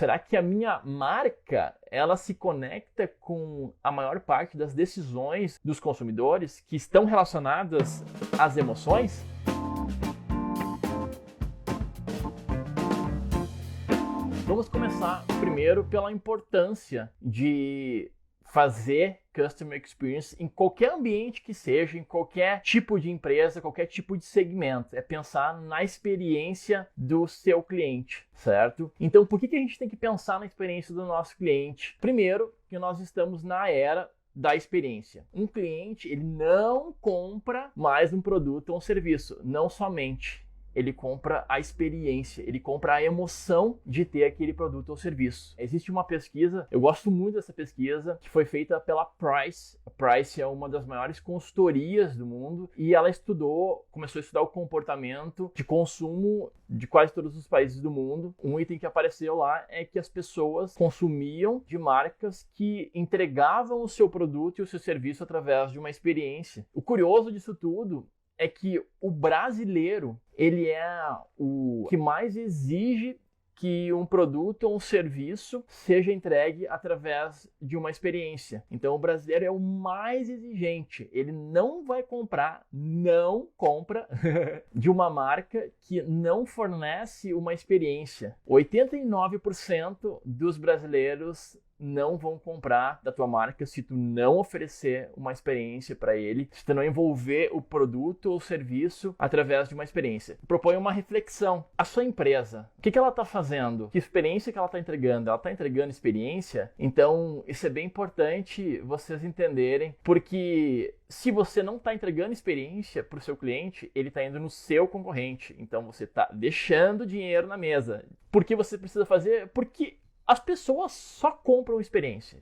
Será que a minha marca, ela se conecta com a maior parte das decisões dos consumidores que estão relacionadas às emoções? Vamos começar primeiro pela importância de fazer Customer Experience em qualquer ambiente que seja, em qualquer tipo de empresa, qualquer tipo de segmento. É pensar na experiência do seu cliente, certo? Então, por que a gente tem que pensar na experiência do nosso cliente? Primeiro, que nós estamos na era da experiência. Um cliente, ele não compra mais um produto ou um serviço, não somente. Ele compra a experiência, ele compra a emoção de ter aquele produto ou serviço. Existe uma pesquisa, eu gosto muito dessa pesquisa, que foi feita pela Price. A Price é uma das maiores consultorias do mundo e ela começou a estudar o comportamento de consumo de quase todos os países do mundo. Um item que apareceu lá é que as pessoas consumiam de marcas que entregavam o seu produto e o seu serviço através de uma experiência. O curioso disso tudo é que o brasileiro, ele é o que mais exige que um produto ou um serviço seja entregue através de uma experiência. Então o brasileiro é o mais exigente. Ele não compra de uma marca que não fornece uma experiência. 89% dos brasileiros não vão comprar da tua marca se tu não oferecer uma experiência para ele, se tu não envolver o produto ou serviço através de uma experiência. Propõe uma reflexão. A sua empresa, o que ela está fazendo? Que experiência que ela está entregando? Ela está entregando experiência? Então, isso é bem importante vocês entenderem, porque se você não está entregando experiência para o seu cliente, ele está indo no seu concorrente. Então, você está deixando dinheiro na mesa. Por que você precisa fazer? Porque as pessoas só compram experiência,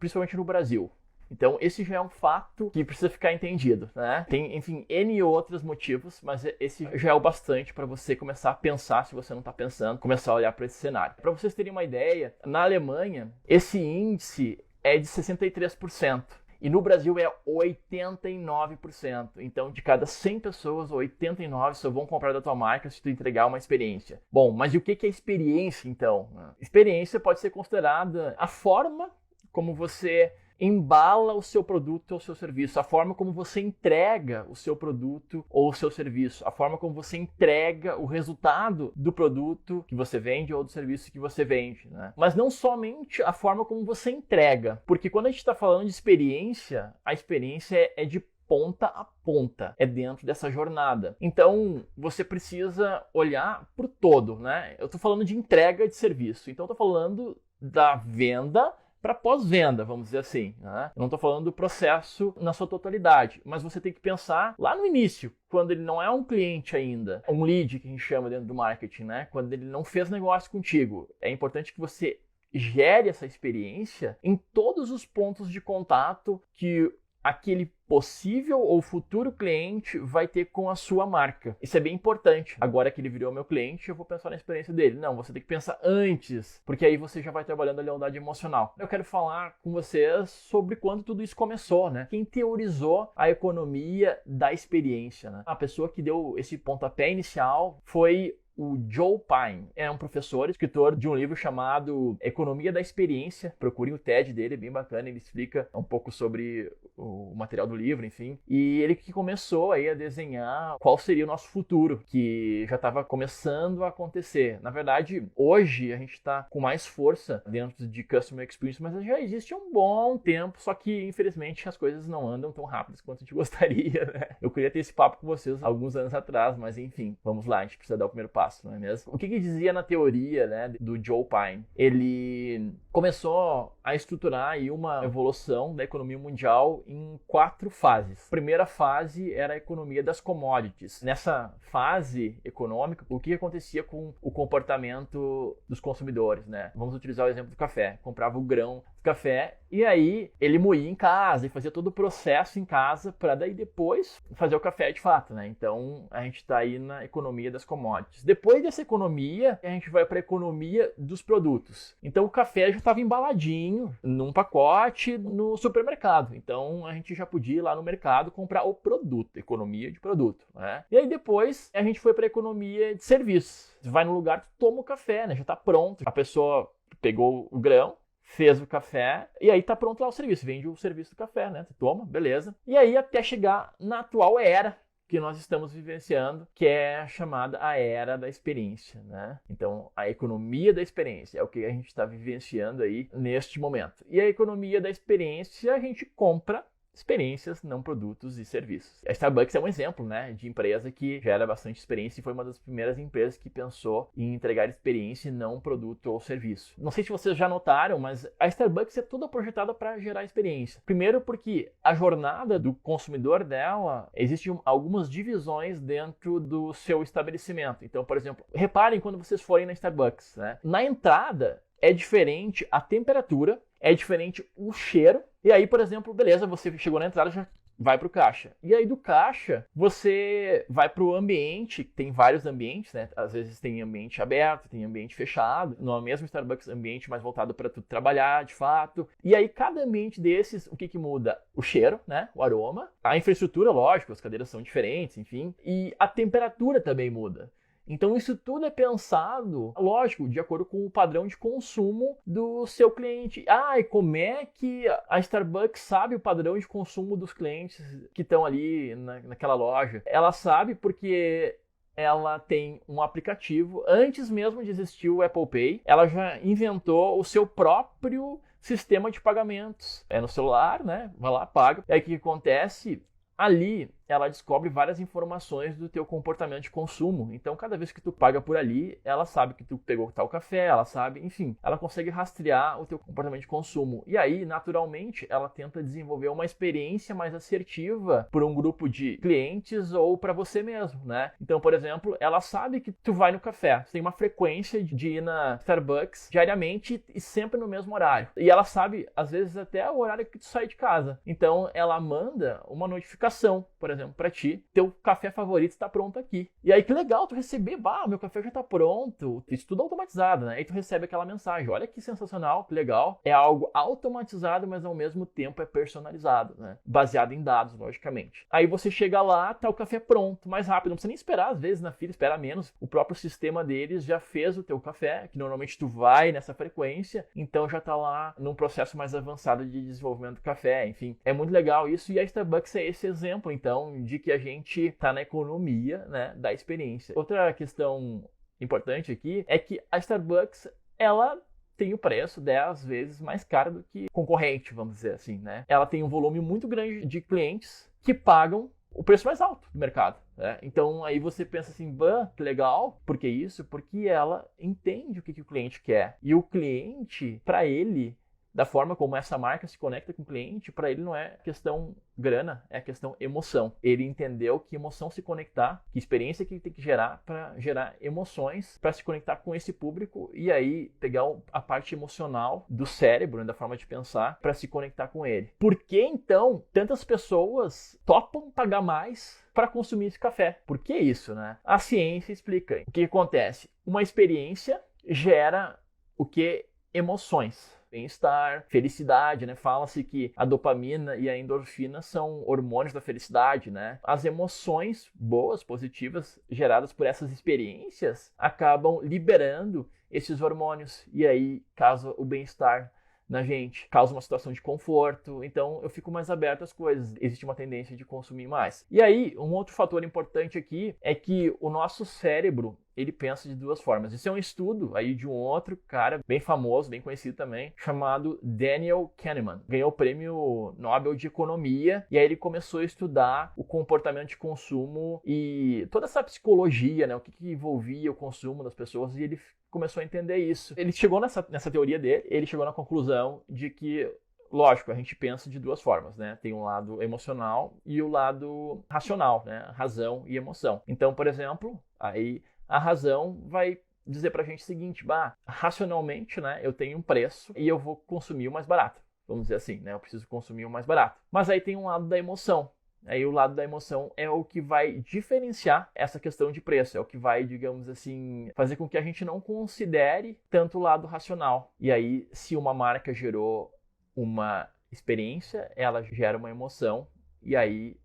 principalmente no Brasil. Então, esse já é um fato que precisa ficar entendido, né? Tem, enfim, N outros motivos, mas esse já é o bastante para você começar a pensar, se você não está pensando, começar a olhar para esse cenário. Para vocês terem uma ideia, na Alemanha, esse índice é de 63%. E no Brasil é 89%. Então, de cada 100 pessoas, 89 só vão comprar da tua marca se tu entregar uma experiência. Bom, mas e o que é experiência, então? Experiência pode ser considerada a forma como você embala o seu produto ou o seu serviço, a forma como você entrega o seu produto ou o seu serviço, a forma como você entrega o resultado do produto que você vende ou do serviço que você vende, né? Mas não somente a forma como você entrega, porque quando a gente está falando de experiência, a experiência é de ponta a ponta, é dentro dessa jornada. Então, você precisa olhar para o todo, né? Eu estou falando de entrega de serviço, então eu estou falando da venda para pós-venda, vamos dizer assim, né? Eu não estou falando do processo na sua totalidade, mas você tem que pensar lá no início, quando ele não é um cliente ainda, um lead que a gente chama dentro do marketing, né? Quando ele não fez negócio contigo. É importante que você gere essa experiência em todos os pontos de contato que aquele possível ou futuro cliente vai ter com a sua marca. Isso é bem importante. Agora que ele virou meu cliente, eu vou pensar na experiência dele. Não, você tem que pensar antes, porque aí você já vai trabalhando a lealdade emocional. Eu quero falar com vocês sobre quando tudo isso começou, né? Quem teorizou a economia da experiência, né? A pessoa que deu esse pontapé inicial foi o Joe Pine. É um professor, escritor de um livro chamado Economia da Experiência. Procurem o TED dele, é bem bacana. Ele explica um pouco sobre o material do livro, enfim. E ele que começou aí a desenhar qual seria o nosso futuro, que já estava começando a acontecer. Na verdade, hoje a gente está com mais força dentro de Customer Experience, mas já existe há um bom tempo, só que infelizmente as coisas não andam tão rápidas quanto a gente gostaria, né? Eu queria ter esse papo com vocês alguns anos atrás, mas enfim, vamos lá, a gente precisa dar o primeiro passo, não é mesmo? O que dizia na teoria, né, do Joe Pine? Ele começou a estruturar aí uma evolução da economia mundial em 4 fases. A primeira fase era a economia das commodities. Nessa fase econômica, o que acontecia com o comportamento dos consumidores, né? Vamos utilizar o exemplo do café. Comprava o grão do café e aí ele moía em casa e fazia todo o processo em casa para daí depois fazer o café de fato, né? Então a gente está aí na economia das commodities. Depois dessa economia, a gente vai para a economia dos produtos. Então o café já estava embaladinho num pacote no supermercado. Então a gente já podia ir lá no mercado comprar o produto, economia de produto, né? E aí depois a gente foi para a economia de serviços. Você vai no lugar, tu toma o café, né? Já está pronto. A pessoa pegou o grão, fez o café e aí tá pronto lá o serviço. Vende o serviço do café, né? Tu toma, beleza. E aí até chegar na atual era que nós estamos vivenciando, que é a chamada a era da experiência, né? Então, a economia da experiência é o que a gente está vivenciando aí neste momento. E a economia da experiência, a gente compra experiências, não produtos e serviços. A Starbucks é um exemplo, né, de empresa que gera bastante experiência e foi uma das primeiras empresas que pensou em entregar experiência e não produto ou serviço. Não sei se vocês já notaram, mas a Starbucks é toda projetada para gerar experiência. Primeiro porque a jornada do consumidor dela, existem algumas divisões dentro do seu estabelecimento. Então, por exemplo, reparem quando vocês forem na Starbucks, né? Na entrada é diferente a temperatura, é diferente o cheiro. E aí, por exemplo, beleza, você chegou na entrada, já vai para o caixa. E aí do caixa, você vai para o ambiente, tem vários ambientes, né? Às vezes tem ambiente aberto, tem ambiente fechado. No mesmo Starbucks, ambiente mais voltado para tu trabalhar, de fato. E aí cada ambiente desses, o que muda? O cheiro, né? O aroma. A infraestrutura, lógico, as cadeiras são diferentes, enfim. E a temperatura também muda. Então isso tudo é pensado, lógico, de acordo com o padrão de consumo do seu cliente. E como é que a Starbucks sabe o padrão de consumo dos clientes que estão ali naquela loja? Ela sabe porque ela tem um aplicativo, antes mesmo de existir o Apple Pay, ela já inventou o seu próprio sistema de pagamentos. É no celular, né? Vai lá, paga. E aí o que acontece? Ali, ela descobre várias informações do teu comportamento de consumo. Então, cada vez que tu paga por ali, ela sabe que tu pegou tal café, ela sabe, enfim, ela consegue rastrear o teu comportamento de consumo. E aí, naturalmente, ela tenta desenvolver uma experiência mais assertiva para um grupo de clientes ou para você mesmo, né? Então, por exemplo, ela sabe que tu vai no café, você tem uma frequência de ir na Starbucks diariamente e sempre no mesmo horário. E ela sabe, às vezes, até o horário que tu sai de casa. Então, ela manda uma notificação, por exemplo, para ti, teu café favorito está pronto aqui. E aí que legal tu receber, meu café já está pronto, isso tudo automatizado, né? Aí tu recebe aquela mensagem, olha que sensacional, que legal. É algo automatizado, mas ao mesmo tempo é personalizado, né? Baseado em dados, logicamente. Aí você chega lá, tá o café pronto, mais rápido, não precisa nem esperar, às vezes na fila, espera menos. O próprio sistema deles já fez o teu café, que normalmente tu vai nessa frequência, então já tá lá num processo mais avançado de desenvolvimento do café, enfim. É muito legal isso e a Starbucks é esse exemplo, então, de que a gente está na economia, né, da experiência. Outra questão importante aqui é que a Starbucks, ela tem o preço 10 vezes mais caro do que concorrente, vamos dizer assim, né? Ela tem um volume muito grande de clientes que pagam o preço mais alto do mercado, né? Então aí você pensa assim, que legal, por que isso? Porque ela entende o que o cliente quer. E o cliente, para ele, da forma como essa marca se conecta com o cliente, para ele não é questão grana, é questão emoção. Ele entendeu que emoção se conectar, que experiência que ele tem que gerar para gerar emoções, para se conectar com esse público e aí pegar a parte emocional do cérebro, né, da forma de pensar, para se conectar com ele. Por que então tantas pessoas topam pagar mais para consumir esse café? Por que isso, né? A ciência explica. O que acontece? Uma experiência gera o que? Emoções. Bem-estar, felicidade, né? Fala-se que a dopamina e a endorfina são hormônios da felicidade, né? As emoções boas, positivas, geradas por essas experiências, acabam liberando esses hormônios e aí causa o bem-estar na gente, causa uma situação de conforto, então eu fico mais aberto às coisas, existe uma tendência de consumir mais. E aí, um outro fator importante aqui é que o nosso cérebro, ele pensa de duas formas. Esse é um estudo aí de um outro cara bem famoso, bem conhecido também, chamado Daniel Kahneman. Ganhou o prêmio Nobel de Economia e aí ele começou a estudar o comportamento de consumo e toda essa psicologia, né, o que envolvia o consumo das pessoas e ele começou a entender isso. Ele chegou nessa teoria dele, ele chegou na conclusão de que, lógico, a gente pensa de duas formas, né? Tem um lado emocional e o lado racional, né? Razão e emoção. Então, por exemplo, aí a razão vai dizer pra gente o seguinte, racionalmente, né, eu tenho um preço e eu vou consumir o mais barato. Vamos dizer assim, né? Eu preciso consumir o mais barato. Mas aí tem um lado da emoção. Aí o lado da emoção é o que vai diferenciar essa questão de preço, é o que vai, digamos assim, fazer com que a gente não considere tanto o lado racional. E aí, se uma marca gerou uma experiência, ela gera uma emoção, e aí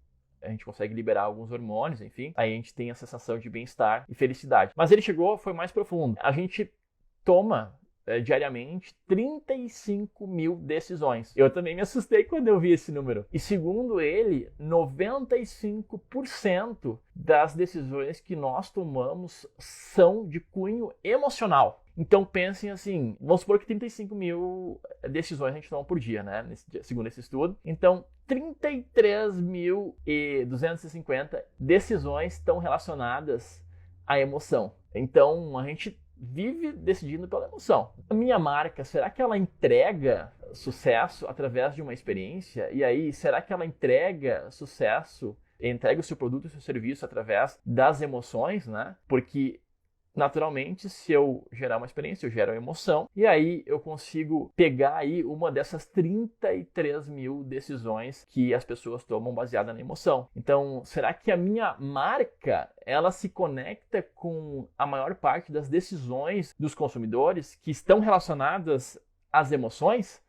a gente consegue liberar alguns hormônios, enfim, aí a gente tem a sensação de bem-estar e felicidade. Mas ele foi mais profundo. A gente toma diariamente 35 mil decisões. Eu também me assustei quando eu vi esse número. E segundo ele, 95% das decisões que nós tomamos são de cunho emocional. Então pensem assim, vamos supor que 35 mil decisões a gente toma por dia, né? Segundo esse estudo. Então 33.250 decisões estão relacionadas à emoção. Então a gente vive decidindo pela emoção. A minha marca, será que ela entrega sucesso através de uma experiência? E aí, será que ela entrega sucesso, entrega o seu produto e o seu serviço através das emoções, né? Porque naturalmente, se eu gerar uma experiência, eu gero uma emoção, e aí eu consigo pegar aí uma dessas 33 mil decisões que as pessoas tomam baseada na emoção. Então, será que a minha marca, ela se conecta com a maior parte das decisões dos consumidores que estão relacionadas às emoções?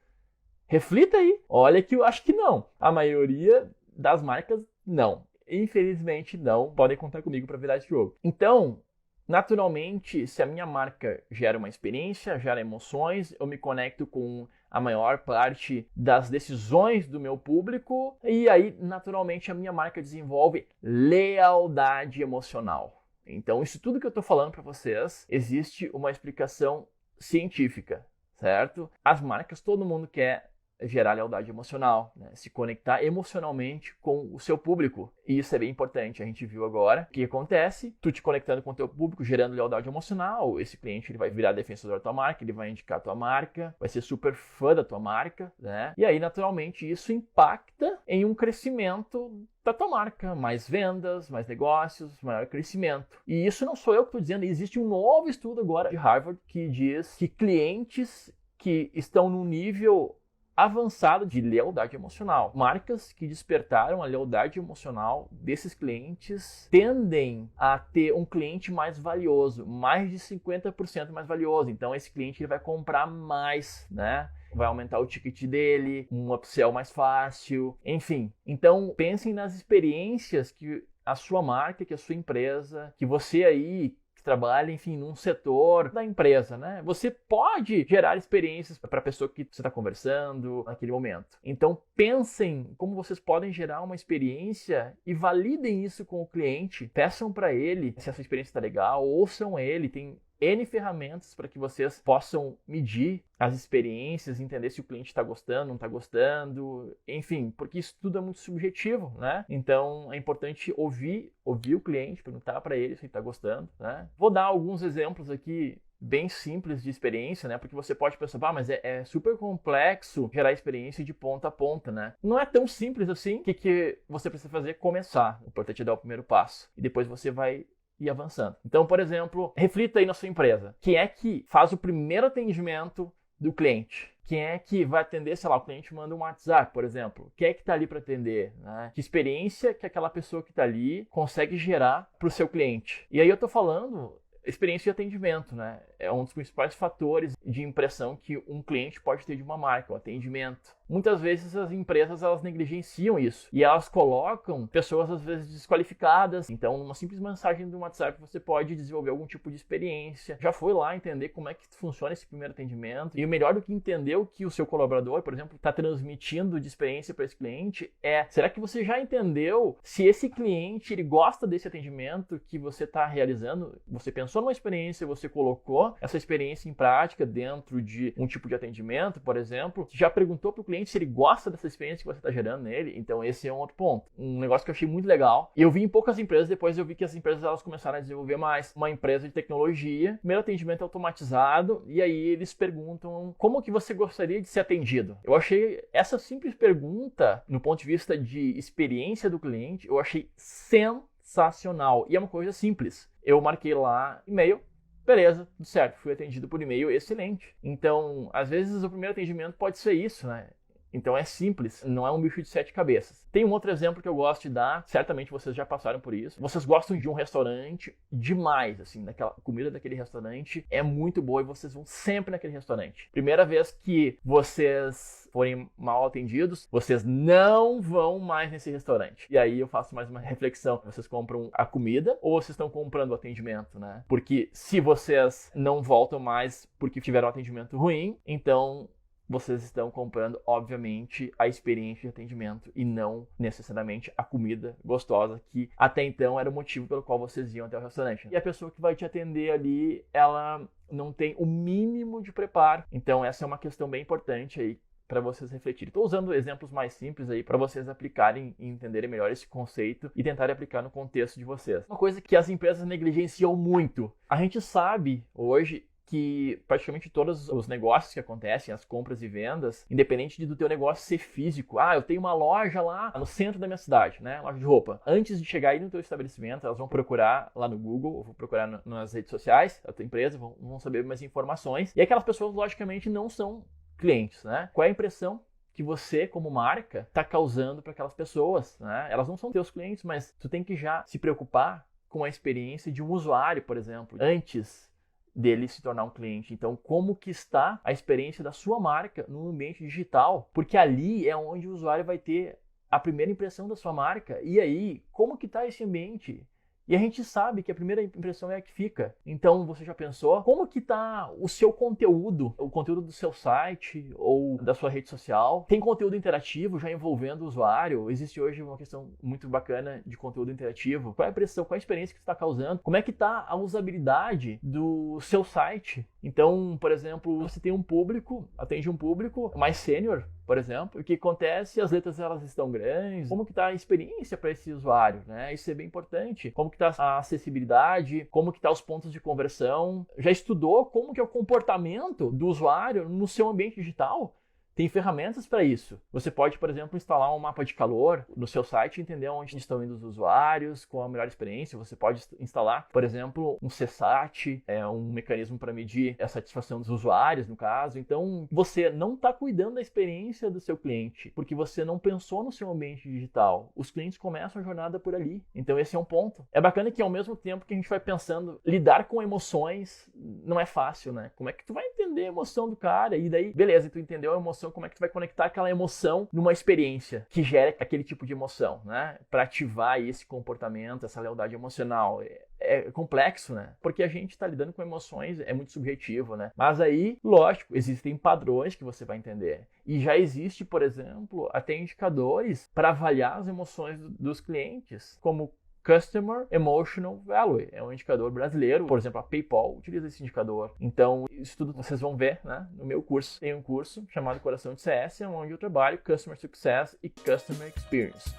Reflita aí. Olha que eu acho que não. A maioria das marcas, não. Infelizmente, não. Podem contar comigo para virar esse jogo. Então, naturalmente, se a minha marca gera uma experiência, gera emoções, eu me conecto com a maior parte das decisões do meu público e aí, naturalmente, a minha marca desenvolve lealdade emocional. Então, isso tudo que eu estou falando para vocês, existe uma explicação científica, certo? As marcas, todo mundo quer gerar lealdade emocional, né? Se conectar emocionalmente com o seu público. E isso é bem importante. A gente viu agora o que acontece, tu te conectando com o teu público, gerando lealdade emocional, esse cliente ele vai virar defensor da tua marca, ele vai indicar a tua marca, vai ser super fã da tua marca, né? E aí, naturalmente, isso impacta em um crescimento da tua marca, mais vendas, mais negócios, maior crescimento. E isso não sou eu que estou dizendo, existe um novo estudo agora de Harvard que diz que clientes que estão num nível avançado de lealdade emocional. Marcas que despertaram a lealdade emocional desses clientes tendem a ter um cliente mais valioso, mais de 50% mais valioso. Então esse cliente ele vai comprar mais, né? Vai aumentar o ticket dele, um upsell mais fácil, enfim. Então pensem nas experiências que a sua marca, que a sua empresa, que você aí trabalha, enfim, num setor da empresa, né? Você pode gerar experiências para a pessoa que você está conversando naquele momento. Então, pensem como vocês podem gerar uma experiência e validem isso com o cliente. Peçam para ele se essa experiência está legal, ouçam ele, tem N ferramentas para que vocês possam medir as experiências, entender se o cliente está gostando, não está gostando, enfim, porque isso tudo é muito subjetivo, né? Então é importante ouvir o cliente, perguntar para ele se ele está gostando, né? Vou dar alguns exemplos aqui bem simples de experiência, né? Porque você pode pensar, mas é super complexo gerar experiência de ponta a ponta, né? Não é tão simples assim. O que você precisa fazer? Começar. O importante é dar o primeiro passo e depois você vai e avançando. Então, por exemplo, reflita aí na sua empresa. Quem é que faz o primeiro atendimento do cliente? Quem é que vai atender, sei lá, o cliente manda um WhatsApp, por exemplo. Quem é que está ali para atender? Né? Que experiência que aquela pessoa que está ali consegue gerar para o seu cliente? E aí eu estou falando experiência de atendimento, né? É um dos principais fatores de impressão que um cliente pode ter de uma marca, o atendimento. Muitas vezes as empresas elas negligenciam isso e elas colocam pessoas às vezes desqualificadas. Então, numa simples mensagem do WhatsApp você pode desenvolver algum tipo de experiência. Já foi lá entender como é que funciona esse primeiro atendimento. E o melhor do que entender o que o seu colaborador, por exemplo, está transmitindo de experiência para esse cliente será que você já entendeu se esse cliente ele gosta desse atendimento que você está realizando? Você pensou numa experiência, você colocou essa experiência em prática dentro de um tipo de atendimento, por exemplo, já perguntou para o cliente se ele gosta dessa experiência que você está gerando nele. Então esse é um outro ponto. Um negócio que eu achei muito legal. E eu vi em poucas empresas, depois eu vi que as empresas elas começaram a desenvolver mais. Uma empresa de tecnologia, primeiro atendimento automatizado, e aí eles perguntam como que você gostaria de ser atendido. Eu achei essa simples pergunta, no ponto de vista de experiência do cliente, eu achei sensacional. E é uma coisa simples. Eu marquei lá e-mail, beleza, tudo certo, fui atendido por e-mail, excelente. Então, às vezes o primeiro atendimento pode ser isso, né? Então é simples, não é um bicho de 7 cabeças. Tem um outro exemplo que eu gosto de dar, certamente vocês já passaram por isso. Vocês gostam de um restaurante demais, assim, daquela comida daquele restaurante é muito boa e vocês vão sempre naquele restaurante. Primeira vez que vocês forem mal atendidos, vocês não vão mais nesse restaurante. E aí eu faço mais uma reflexão. Vocês compram a comida ou vocês estão comprando o atendimento, né? Porque se vocês não voltam mais porque tiveram um atendimento ruim, então vocês estão comprando, obviamente, a experiência de atendimento e não necessariamente a comida gostosa, que até então era o motivo pelo qual vocês iam até o restaurante. E a pessoa que vai te atender ali, ela não tem o mínimo de preparo. Então essa é uma questão bem importante aí para vocês refletirem. Estou usando exemplos mais simples aí para vocês aplicarem e entenderem melhor esse conceito e tentarem aplicar no contexto de vocês. Uma coisa que as empresas negligenciam muito. A gente sabe hoje que praticamente todos os negócios que acontecem, as compras e vendas, independente do teu negócio ser físico, eu tenho uma loja lá no centro da minha cidade, né, loja de roupa. Antes de chegar aí no teu estabelecimento, elas vão procurar lá no Google, ou vão procurar nas redes sociais da tua empresa, vão saber mais informações. E aquelas pessoas, logicamente, não são clientes, né? Qual é a impressão que você, como marca, está causando para aquelas pessoas, né? Elas não são teus clientes, mas tu tem que já se preocupar com a experiência de um usuário, por exemplo, antes dele se tornar um cliente. Então, como que está a experiência da sua marca no ambiente digital? Porque ali é onde o usuário vai ter a primeira impressão da sua marca. E aí, como que está esse ambiente? E a gente sabe que a primeira impressão é a que fica. Então, você já pensou como que tá o seu conteúdo, o conteúdo do seu site ou da sua rede social? Tem conteúdo interativo já envolvendo o usuário? Existe hoje uma questão muito bacana de conteúdo interativo. Qual é a impressão, qual é a experiência que você está causando? Como é que tá a usabilidade do seu site? Então, por exemplo, você tem um público, atende um público mais sênior, por exemplo. O que acontece? As letras elas estão grandes. Como que está a experiência para esse usuário, né? Isso é bem importante. Como que está a acessibilidade? Como que está os pontos de conversão? Já estudou como que é o comportamento do usuário no seu ambiente digital? Tem ferramentas para isso. Você pode, por exemplo, instalar um mapa de calor no seu site e entender onde estão indo os usuários, qual a melhor experiência. Você pode instalar, por exemplo, um CSAT, um mecanismo para medir a satisfação dos usuários, no caso. Então, você não está cuidando da experiência do seu cliente, porque você não pensou no seu ambiente digital. Os clientes começam a jornada por ali. Então, esse é um ponto. É bacana que, ao mesmo tempo que a gente vai pensando, lidar com emoções não é fácil, né? Como é que tu vai entender a emoção do cara? E daí, beleza, tu entendeu a emoção, como é que tu vai conectar aquela emoção numa experiência que gera aquele tipo de emoção, né? Para ativar esse comportamento, essa lealdade emocional. É complexo, né? Porque a gente está lidando com emoções, é muito subjetivo, né? Mas aí, lógico, existem padrões que você vai entender. E já existe, por exemplo, até indicadores para avaliar as emoções dos clientes, como Customer Emotional Value, é um indicador brasileiro. Por exemplo, a PayPal utiliza esse indicador. Então, isso tudo vocês vão ver, né? No meu curso. Tem um curso chamado Coração de CS, onde eu trabalho Customer Success e Customer Experience.